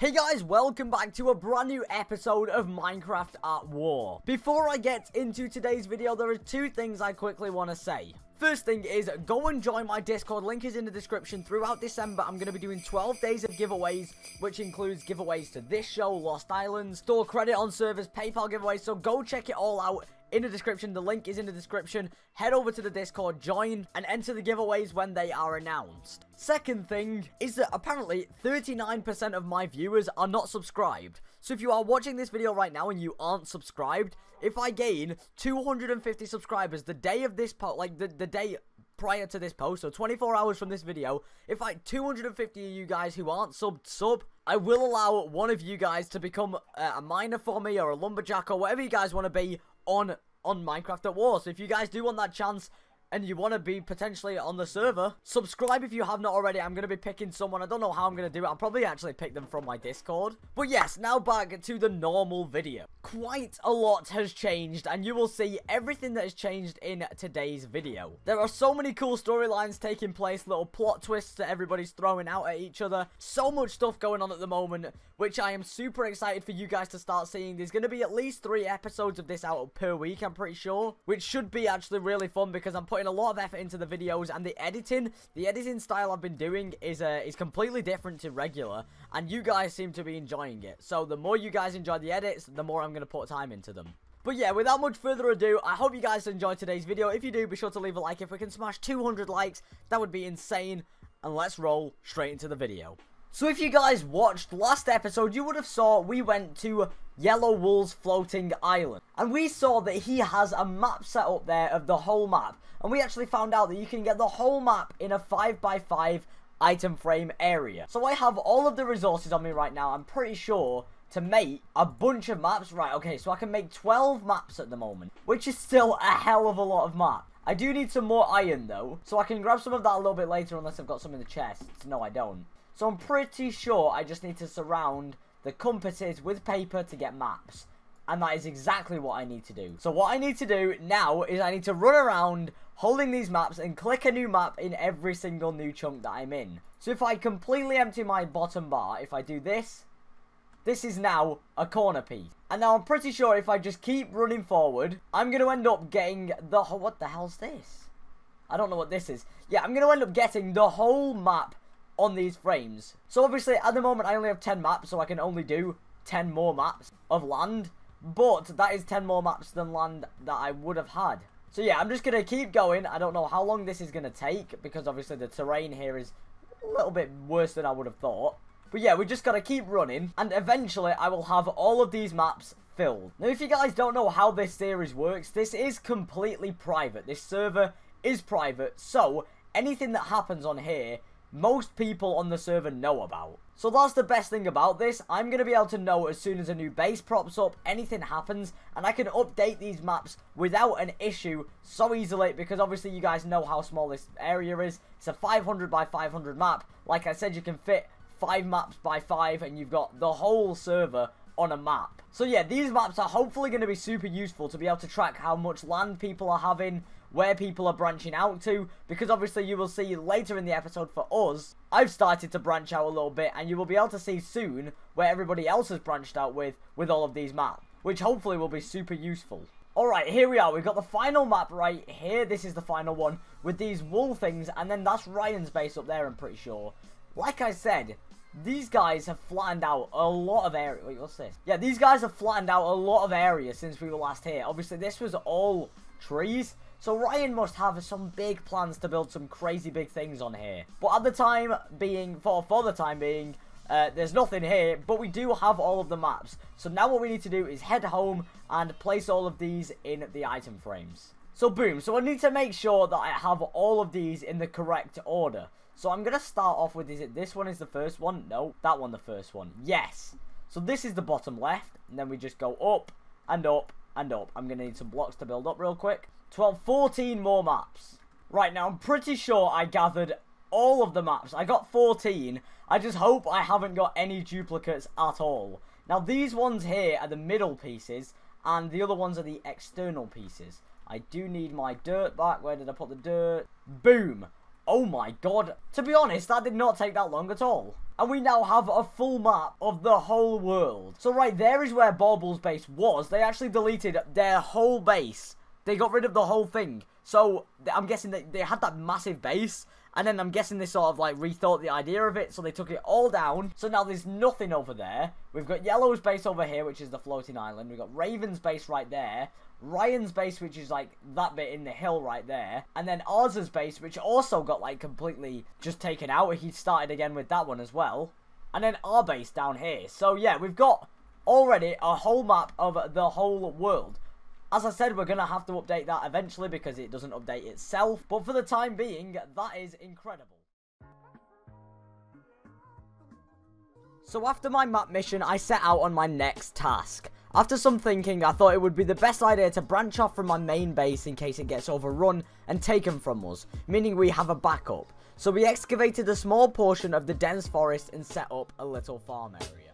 Hey guys, welcome back to a brand new episode of Minecraft at War. Before I get into today's video, there are two things I quickly want to say. First thing is, go and join my Discord, link is in the description. Throughout December, I'm going to be doing 12 days of giveaways, which includes giveaways to this show, Lost Islands, store credit on servers, PayPal giveaways, so go check it all out in the description. The link is in the description. Head over to the Discord, join, and enter the giveaways when they are announced. Second thing is that apparently 39% of my viewers are not subscribed. So if you are watching this video right now and you aren't subscribed, if I gain 250 subscribers the day of this post, like the day prior to this post, so 24 hours from this video, if 250 of you guys who aren't sub, I will allow one of you guys to become a miner for me, or a lumberjack, or whatever you guys want to be on Minecraft at War. So if you guys do want that chance and you want to be potentially on the server, subscribe if you have not already. I'm going to be picking someone. I don't know how I'm going to do it. I'll probably actually pick them from my Discord. But yes, now back to the normal video. Quite a lot has changed, and you will see everything that has changed in today's video. There are so many cool storylines taking place, little plot twists that everybody's throwing out at each other. So much stuff going on at the moment, which I am super excited for you guys to start seeing. There's going to be at least 3 episodes of this out per week, I'm pretty sure, which should be actually really fun because I'm putting a lot of effort into the videos, and the editing style I've been doing is completely different to regular, and you guys seem to be enjoying it. So the more you guys enjoy the edits, the more I'm going to put time into them. But yeah, without much further ado, I hope you guys enjoyed today's video. If you do, be sure to leave a like. If we can smash 200 likes, that would be insane. And let's roll straight into the video. So if you guys watched last episode, you would have saw we went to Yellow Wool's floating island. And we saw that he has a map set up there of the whole map. And we actually found out that you can get the whole map in a 5x5 item frame area. So I have all of the resources on me right now, I'm pretty sure, to make a bunch of maps. Right, okay, so I can make 12 maps at the moment, which is still a hell of a lot of maps. I do need some more iron though, so I can grab some of that a little bit later unless I've got some in the chest. No, I don't. So I'm pretty sure I just need to surround the compasses with paper to get maps. And that is exactly what I need to do. So what I need to do now is I need to run around holding these maps and click a new map in every single new chunk that I'm in. So if I completely empty my bottom bar, if I do this, this is now a corner piece. And now I'm pretty sure if I just keep running forward, I'm going to end up getting the whole... What the hell's this? I don't know what this is. Yeah, I'm going to end up getting the whole map on these frames. So obviously at the moment I only have 10 maps, so I can only do 10 more maps of land, but that is 10 more maps than land that I would have had. So yeah, I'm just gonna keep going. I don't know how long this is gonna take because obviously the terrain here is a little bit worse than I would have thought. But yeah, we just gotta keep running, and eventually I will have all of these maps filled. Now if you guys don't know how this series works, this is completely private. This server is private, so anything that happens on here, most people on the server know about. So that's the best thing about this. I'm going to be able to know as soon as a new base props up, anything happens, and I can update these maps without an issue so easily, because obviously you guys know how small this area is. It's a 500 by 500 map. Like I said, you can fit 5 maps by 5, and you've got the whole server on a map. So yeah, these maps are hopefully going to be super useful to be able to track how much land people are having, where people are branching out to, because obviously you will see later in the episode for us, I've started to branch out a little bit, and you will be able to see soon where everybody else has branched out with all of these maps, which hopefully will be super useful. Alright, here we are. We've got the final map right here. This is the final one with these wool things, and then that's Ryan's base up there, I'm pretty sure. Like I said, these guys have flattened out a lot of area. Wait, what's this? Yeah, these guys have flattened out a lot of area since we were last here. Obviously, this was all trees. So Ryan must have some big plans to build some crazy big things on here. But at the time being, for the time being, there's nothing here. But we do have all of the maps. So now what we need to do is head home and place all of these in the item frames. So boom. So I need to make sure that I have all of these in the correct order. So I'm going to start off with, is it this one is the first one? No, that one the first one. Yes. So this is the bottom left. And then we just go up and up and up. I'm going to need some blocks to build up real quick. 14 more maps. Right, now I'm pretty sure I gathered all of the maps. I got 14. I just hope I haven't got any duplicates at all. Now these ones here are the middle pieces, and the other ones are the external pieces. I do need my dirt back. Where did I put the dirt? Boom. Oh my god. To be honest, that did not take that long at all. And we now have a full map of the whole world. So right there is where Baubles base was. They actually deleted their whole base. They got rid of the whole thing. So I'm guessing that they had that massive base. And then I'm guessing they sort of like rethought the idea of it. So they took it all down. So now there's nothing over there. We've got Yellow's base over here, which is the floating island. We've got Raven's base right there. Ryan's base, which is like that bit in the hill right there. And then Arz's base, which also got like completely just taken out. He started again with that one as well. And then our base down here. So yeah, we've got already a whole map of the whole world. As I said, we're going to have to update that eventually because it doesn't update itself. But for the time being, that is incredible. So after my map mission, I set out on my next task. After some thinking, I thought it would be the best idea to branch off from my main base in case it gets overrun and taken from us, meaning we have a backup. So we excavated a small portion of the dense forest and set up a little farm area.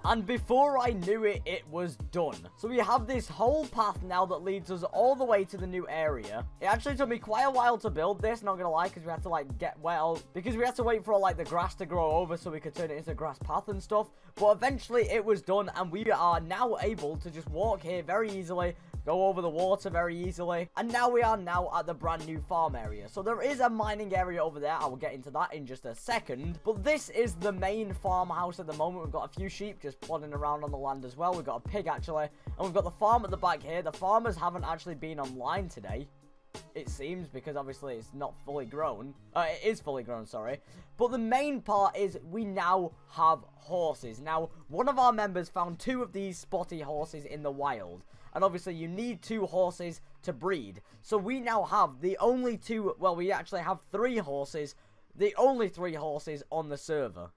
And before I knew it, it was done. So we have this whole path now that leads us all the way to the new area. It actually took me quite a while to build this, not gonna lie, because we had to like because we had to wait for like the grass to grow over so we could turn it into a grass path and stuff. But eventually it was done and we are now able to just walk here very easily, go over the water very easily. And now we are at the brand new farm area. So there is a mining area over there. I will get into that in just a second. But this is the main farmhouse at the moment. We've got a few sheep just plodding around on the land as well. We've got a pig actually. And we've got the farm at the back here. The farmers haven't actually been online today, it seems, because obviously it's not fully grown. It is fully grown, sorry. But the main part is we now have horses. Now, one of our members found 2 of these spotty horses in the wild. And obviously you need 2 horses to breed. So we now have the only 2, well, we actually have 3 horses. The only 3 horses on the server.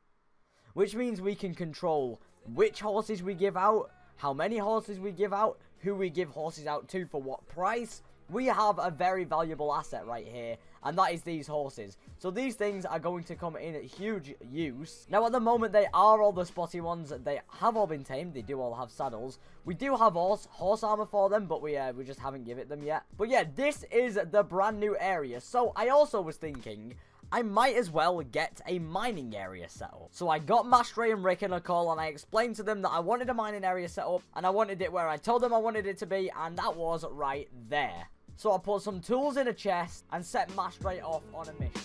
Which means we can control which horses we give out, how many horses we give out, who we give horses out to for what price. We have a very valuable asset right here, and that is these horses. So these things are going to come in huge use. Now at the moment they are all the spotty ones. They have all been tamed. They do all have saddles. We do have horse armor for them, but we just haven't given it them yet. But yeah, this is the brand new area. So I also was thinking I might as well get a mining area set up. So I got Mastray and Rick in a call and I explained to them that I wanted a mining area set up and I wanted it where I told them I wanted it to be, and that was right there. So I put some tools in a chest and set Mastray off on a mission.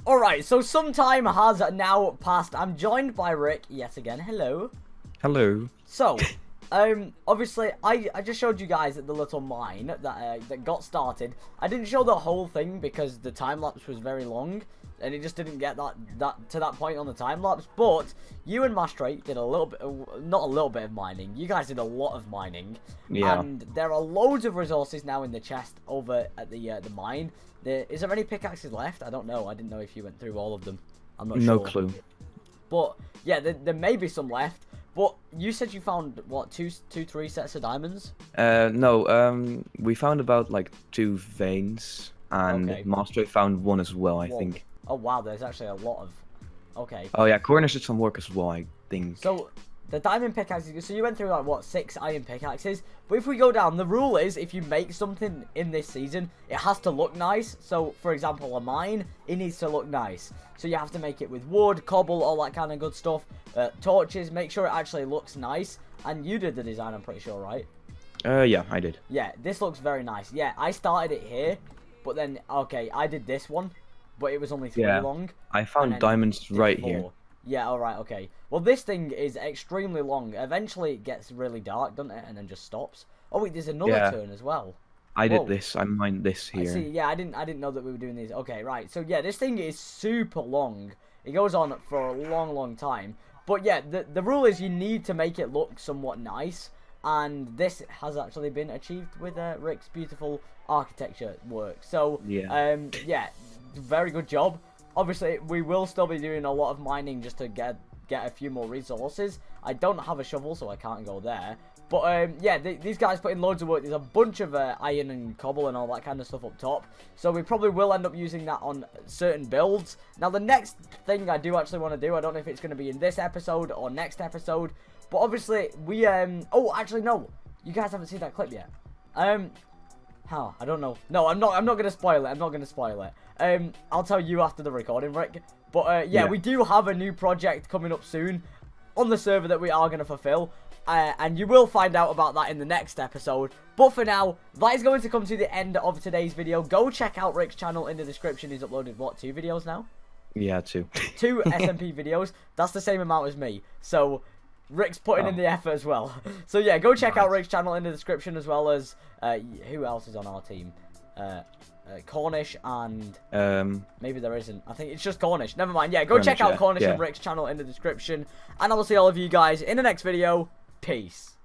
Alright, so some time has now passed. I'm joined by Rick yet again. Hello. Hello. So, obviously, I just showed you guys the little mine that got started. I didn't show the whole thing because the time-lapse was very long. And it just didn't get to that point on the time-lapse. But you and Mastray did a little bit, not a little bit of mining. You guys did a lot of mining. Yeah. And there are loads of resources now in the chest over at the mine. Is there any pickaxes left? I don't know. I didn't know if you went through all of them. I'm not sure. No clue. But yeah, there may be some left. But you said you found what, 3 sets of diamonds? No. We found about like 2 veins, and Okay. Mastray found 1 as well, I Whoa. think. Oh wow, there's actually a lot of. Okay. Oh yeah, Cornish did some work as well, I think. So the diamond pickaxes. So you went through like what, 6 iron pickaxes. But if we go down, the rule is if you make something in this season, it has to look nice. So for example, a mine, it needs to look nice. So you have to make it with wood, cobble, all that kind of good stuff. Torches. Make sure it actually looks nice. And you did the design, I'm pretty sure, right? Yeah, I did. Yeah, this looks very nice. Yeah, I started it here, but then okay, I did this one, but it was only 3 long. I found diamonds right here. Yeah, alright, okay. Well, this thing is extremely long. Eventually, it gets really dark, doesn't it? And then just stops. Oh, wait, there's another turn as well. I Whoa. did this. I mined this I here. see. Yeah, I didn't know that we were doing these. Okay, right. So yeah, this thing is super long. It goes on for a long time. But yeah, the rule is you need to make it look somewhat nice, and this has actually been achieved with Rick's beautiful architecture work. So yeah, very good job. Obviously, we will still be doing a lot of mining just to get a few more resources. I don't have a shovel, so I can't go there. But yeah, these guys put in loads of work. There's a bunch of iron and cobble and all that kind of stuff up top. So we probably will end up using that on certain builds. Now, the next thing I do actually want to do, I don't know if it's going to be in this episode or next episode. But obviously, we... oh, actually, no. You guys haven't seen that clip yet. How? I don't know. No, I'm not going to spoil it. I'm not going to spoil it. I'll tell you after the recording, Rick. But yeah, we do have a new project coming up soon on the server that we are going to fulfill. And you will find out about that in the next episode. But for now, that is going to come to the end of today's video. Go check out Rick's channel in the description. He's uploaded, what, 2 videos now? Yeah, 2. 2 SMP videos. That's the same amount as me. So, Rick's putting in the effort as well. So, yeah, go check out Rick's channel in the description, as well as, who else is on our team? Cornish and maybe there isn't. I think it's just Cornish. Never mind. Yeah, go check out Cornish and Rick's channel in the description. And I will see all of you guys in the next video. Peace.